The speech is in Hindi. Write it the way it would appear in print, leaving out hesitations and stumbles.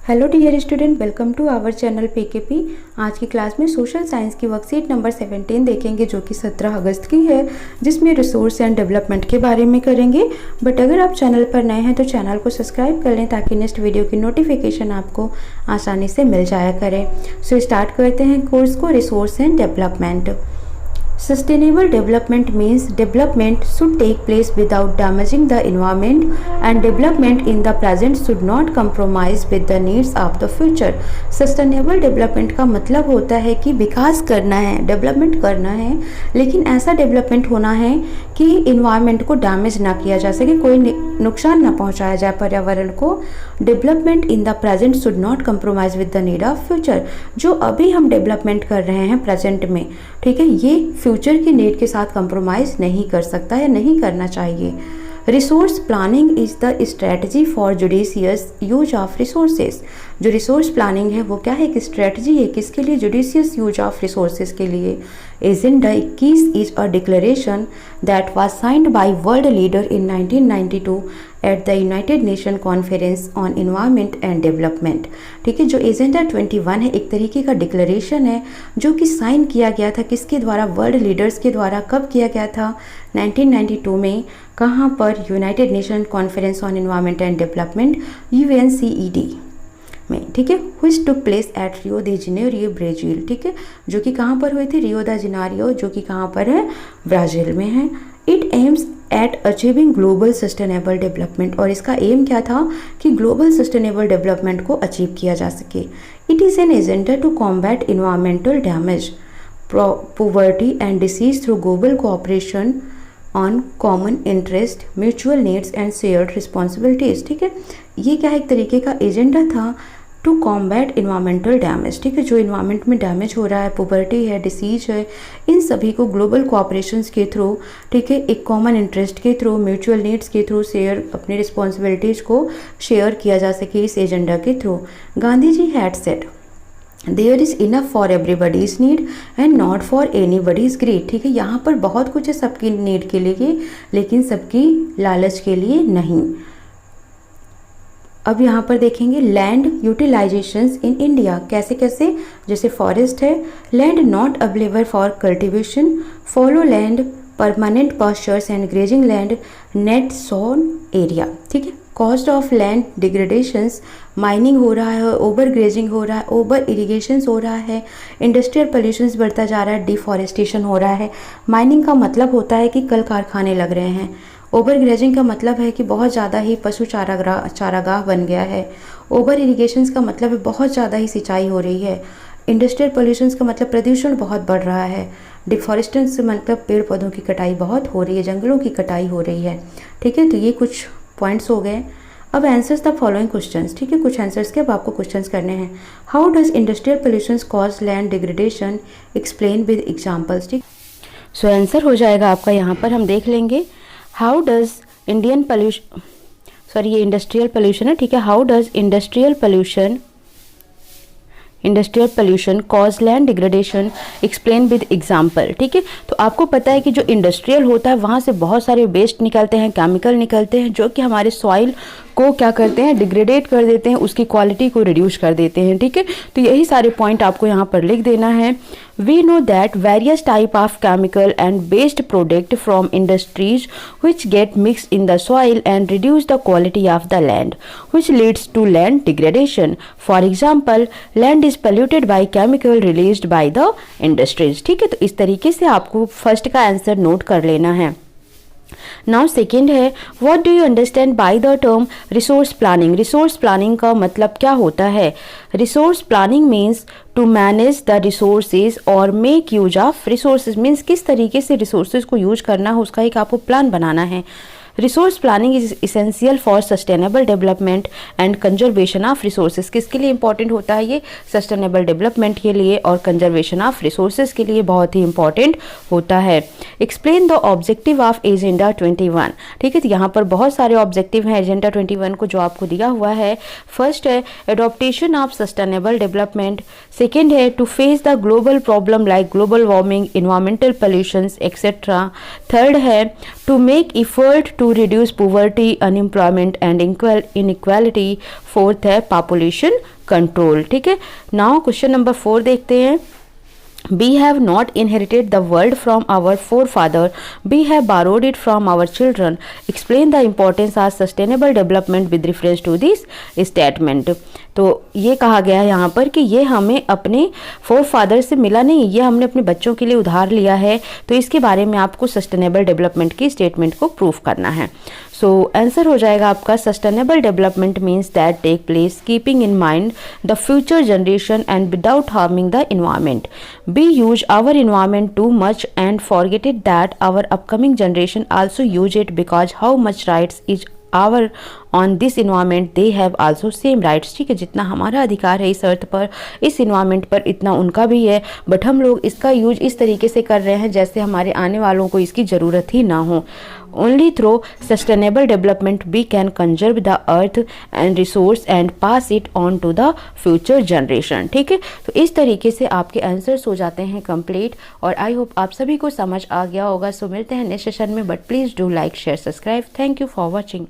Hello dear student, welcome to our channel PKP. आज की क्लास में सोशल साइंस की वर्कशीट नंबर 17 देखेंगे जो कि 17 अगस्त की है, जिसमें रिसोर्स एंड डेवलपमेंट के बारे में करेंगे। बट अगर आप चैनल पर नए हैं तो चैनल को सब्सक्राइब कर लें ताकि नेक्स्ट वीडियो की नोटिफिकेशन आपको आसानी से मिल जाया करे। सो स्टार्ट करते हैं कोर्स को। Resource and development. Sustainable development means development should take place without damaging the environment, and development in the present should not compromise with the needs of the future. Sustainable development का मतलब होता है कि विकास करना है, डेवलपमेंट करना है, लेकिन ऐसा डेवलपमेंट होना है कि इन्वायरमेंट को डैमेज ना किया जा सके, कोई नुकसान ना पहुंचाया जाए पर्यावरण को। Development in the present should not compromise with the need of future. जो अभी हम डेवलपमेंट कर रहे हैं प्रेजेंट में, ठीक है, ये फ्यूचर की नीड के साथ कंप्रोमाइज नहीं कर सकता या नहीं करना चाहिए। Resource planning is the strategy for judicious use of resources. जो रिसोर्स प्लानिंग है वो क्या है, एक स्ट्रेटजी है किसके लिए, जुडिशियस यूज ऑफ रिसोर्सेज के लिए। Agenda 21 is a declaration that was signed by world leader in 1992 at the United nation conference on environment and development. ठीक है, जो एजेंडा 21 है एक तरीके का डिक्लेरेशन है जो कि साइन किया गया था किसके द्वारा, वर्ल्ड लीडर्स के द्वारा। कब किया गया था, 1992 में। कहाँ पर, United nation conference on environment and development, UNCED में। ठीक है, which took place at Rio de Janeiro, Brazil. ठीक है, जो कि कहाँ पर हुई थी, रियो द जेनेरियो, जो कि कहाँ पर है, ब्राज़ील में है। It aims at achieving global sustainable development, और इसका एम क्या था कि ग्लोबल सस्टेनेबल डेवलपमेंट को अचीव किया जा सके। It is an agenda to combat environmental damage, poverty and disease through global cooperation on common interest, mutual needs and shared responsibilities. ठीक है, ये क्या है, एक तरीके का एजेंडा था टू कॉम्बैट इन्वायरमेंटल डैमेज। ठीक है, जो इन्वायरमेंट में डैमेज हो रहा है, पॉवर्टी है, डिसीज है, इन सभी को ग्लोबल कोऑपरेशंस के थ्रू, ठीक है, एक कॉमन इंटरेस्ट के थ्रू, म्यूचुअल नीड्स के थ्रू शेयर, अपनी रिस्पॉन्सिबिलिटीज़ को शेयर किया जा सके इस एजेंडा के through. Gandhi ji had said there is enough for everybody's need and not for anybody's greed. ठीक है, यहाँ पर बहुत कुछ है सबकी नीड के लिए, लेकिन सबकी लालच के लिए नहीं। अब यहाँ पर देखेंगे लैंड यूटिलाइजेशंस इन इंडिया, कैसे कैसे, जैसे फॉरेस्ट है, land not available for cultivation, follow land, permanent pastures and grazing land, net sown area. ठीक है, कॉस्ट ऑफ लैंड डिग्रेडेशंस, माइनिंग हो रहा है, ओवर ग्रेजिंग हो रहा है, ओवर इरिगेशंस हो रहा है, इंडस्ट्रियल पोल्यूशंस बढ़ता जा रहा है, डिफॉरेस्टेशन हो रहा है। माइनिंग का मतलब होता है कि कल कारखाने लग रहे हैं। ओवर ग्रेजिंग का मतलब है कि बहुत ज़्यादा ही पशु चारागाह बन गया है। ओवर इरिगेशंस का मतलब है बहुत ज़्यादा ही सिंचाई हो रही है। इंडस्ट्रियल पोल्यूशंस का मतलब प्रदूषण बहुत बढ़ रहा है। डिफॉरेस्टेशन से मतलब पेड़ पौधों की कटाई बहुत हो रही है, जंगलों की कटाई हो रही है। ठीक है, तो ये कुछ पॉइंट्स हो गए। अब आंसर्स द फॉलोइंग क्वेश्चंस। ठीक है, कुछ आंसर्स के अब आपको क्वेश्चंस करने हैं। How does industrial pollutions cause land degradation, explain with examples. ठीक, सो आंसर हो जाएगा आपका, यहाँ पर हम देख लेंगे how does Indian pollution, sorry ये इंडस्ट्रियल पोल्यूशन है। ठीक है, how does industrial pollution cause land degradation, explain with example. ठीक है, तो आपको पता है कि जो इंडस्ट्रियल होता है वहाँ से बहुत सारे वेस्ट निकलते हैं, केमिकल निकलते हैं, जो कि हमारे सॉइल को क्या करते हैं, डिग्रेडेट कर देते हैं, उसकी क्वालिटी को रिड्यूस कर देते हैं। ठीक है, तो यही सारे पॉइंट आपको यहाँ पर लिख देना है। We know that various type of chemical and waste product from industries which get mixed in the soil and reduce the quality of the land, which leads to land degradation. For example, land is polluted by chemical released by the industries. ठीक है, तो इस तरीके से आपको फर्स्ट का आंसर नोट कर लेना है। नाउ सेकेंड है, what do you understand by the term resource planning. Resource planning का मतलब क्या होता है। Resource planning means to manage the resources और make use of resources, means किस तरीके से रिसोर्सेज को यूज करना है उसका एक आपको प्लान बनाना है। Resource planning is essential for sustainable development and conservation of resources. किसके लिए इंपॉर्टेंट होता है ये, सस्टेनेबल डेवलपमेंट के लिए और कंजर्वेशन ऑफ रिसोर्सेज के लिए बहुत ही इंपॉर्टेंट होता है। Explain the objective of agenda 21। ठीक है, तो यहाँ पर बहुत सारे ऑब्जेक्टिव हैं एजेंडा 21 को जो आपको दिया हुआ है। फर्स्ट है adaptation of sustainable development, second है to face the global problem like global warming, environmental pollutions etcetera, third है to make effort to to reduce poverty, unemployment and inequality. Fourth है पॉपुलेशन कंट्रोल। ठीक है, नाउ क्वेश्चन नंबर 4 देखते हैं। We have not inherited the world from our forefather. We have borrowed it from our children. Explain the importance of sustainable development with reference to this statement. तो ये कहा गया है यहाँ पर कि ये हमें अपने फोर फादर से मिला नहीं, ये हमने अपने बच्चों के लिए उधार लिया है। तो इसके बारे में आपको सस्टेनेबल डेवलपमेंट की स्टेटमेंट को प्रूफ करना है। सो आंसर हो जाएगा आपका sustainable development means that take place keeping in mind the future generation and without harming the environment. We use our environment too much and forget it that our upcoming generation also use it because how much rights is our on this environment they have also same rights. ठीक है, जितना हमारा अधिकार है इस अर्थ पर, इस इन्वायरमेंट पर, इतना उनका भी है। बट हम लोग इसका यूज इस तरीके से कर रहे हैं जैसे हमारे आने वालों को इसकी ज़रूरत ही ना हो। Only through sustainable development we can conserve the earth and resource and pass it on to the future generation. ठीक है, तो इस तरीके से आपके आंसर्स हो जाते हैं कंप्लीट। और आई होप आप सभी को समझ आ गया होगा। सो मिलते हैं नेक्स्ट सेशन में, but please do like share subscribe. Thank you for watching.